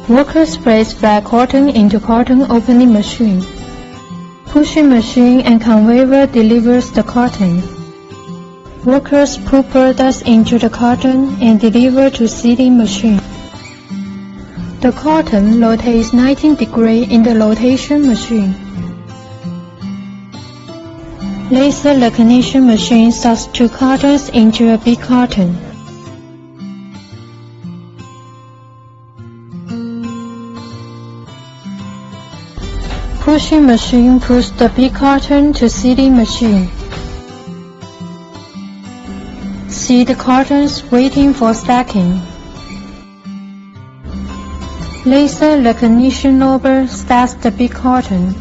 Workers place flat cotton into cotton opening machine. Pushing machine and conveyor delivers the cotton. Workers put products into the cotton and deliver to sealing machine. The cotton rotates 19 degrees in the rotation machine. Laser recognition machine sorts 2 cartons into a big carton. Pushing machine pushes the big carton to sealing machine. Seed cartons waiting for stacking. Laser recognition robot stacks the big carton.